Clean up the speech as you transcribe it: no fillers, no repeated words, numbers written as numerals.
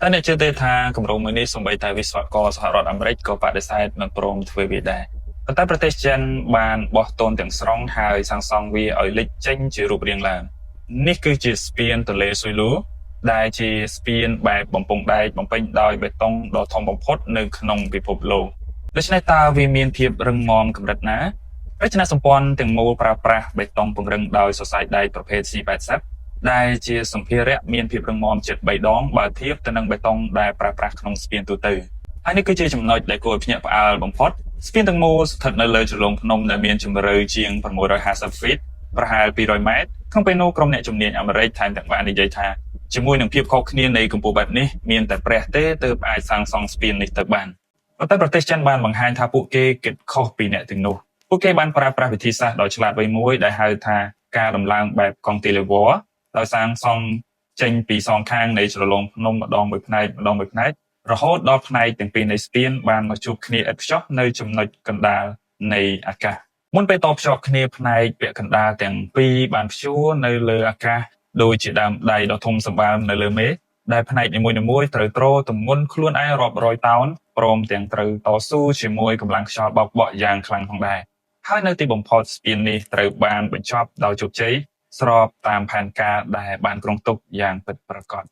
ហើយអ្នកជឿទេថាគម្រោងមួយនេះសូម្បីតែវិស្វករសហរដ្ឋអាមេរិកក៏បដិសេធមិនព្រមធ្វើវាដែរប៉ុន្តែប្រទេសចិនបានបោះតូនទាំងស្រុងហើយសាងសង់វាឲ្យលេចចេញជារូបរាងឡើងនេះគឺជាស្ពានទន្លេស៊ុយលូដែលជាស្ពានបែបបំពង់ដែកបំពេញដោយបេតុងដ៏ធំបំផុតនៅក្នុងពិភពលោកដូច្នេះតើវាមានភាពរឹងមាំកម្រិតណារចនាសម្ព័ន្ធទាំងមូលប្រើប្រាស់បេតុងពង្រឹងដោយសរសៃដែកប្រភេទ C80 ដែលជាសម្ភារៈមានភាពរឹងមាំជិត3ដងបើធៀបទៅនឹងបេតុងដែលប្រើប្រាស់ក្នុងស្ពានទូទៅហើយនេះគឺជាចំណុចដែលគួរឲ្យភ្ញាក់ផ្អើលបំផុតស្ពានទាំងមូលស្ថិតនៅលើជ្រលងភ្នំដែលមានជម្រៅជាង650 feet ប្រហែល200 ម៉ែត្រក្នុងពេលនោះក្រុមអ្នកជំនាញអាមេរិកថែមទាំងបាននិយាយថាជាមួយនឹងភាពខុសគ្នានៃកម្ពស់បែបនេះមានតែព្រះទេទើបអាចសាងសង់ស្ពាននេះទៅបានប៉ុន្តែប្រទេសចិនបានបង្ហាញថាពួកគេគិតខុសពីអ្នកទាំងនោះពួកគេបានប្រើប្រាស់វិធីសាស្ត្រដ៏ឆ្លាតវៃមួយដែលហៅថាការដំឡើងបែប cantilever ដោយសាងសង់ចេញពីសងខាងនៃជ្រលងភ្នំម្ដងមួយផ្នែក រហូតដល់ផ្នែកទាំងពីរនៃស្ពានបានមកជួបគ្នាឥតខ្ចោះនៅចំណុចកណ្ដាលនៃអាកាសមុនពេលតភ្ជាប់គ្នាផ្នែកពាក់កណ្ដាលទាំងពីរបានព្យួរនៅលើអាកាសដូចជាដើមដៃដ៏ធំសម្បើមនៅលើមេឃដែលផ្នែកនីមួយៗត្រូវទ្រទម្ងន់ខ្លួនឯងរាប់រយតោនព្រមទាំងត្រូវតស៊ូជាមួយកម្លាំងខ្យល់បោកបក់យ៉ាងខ្លាំងផងដែរហើយនៅទីបំផុតស្ពាននេះត្រូវបានបញ្ចប់ដោយជោគជ័យស្របតាមផែនការដែលបានគ្រោងទុកយ៉ាងពិតប្រាកដ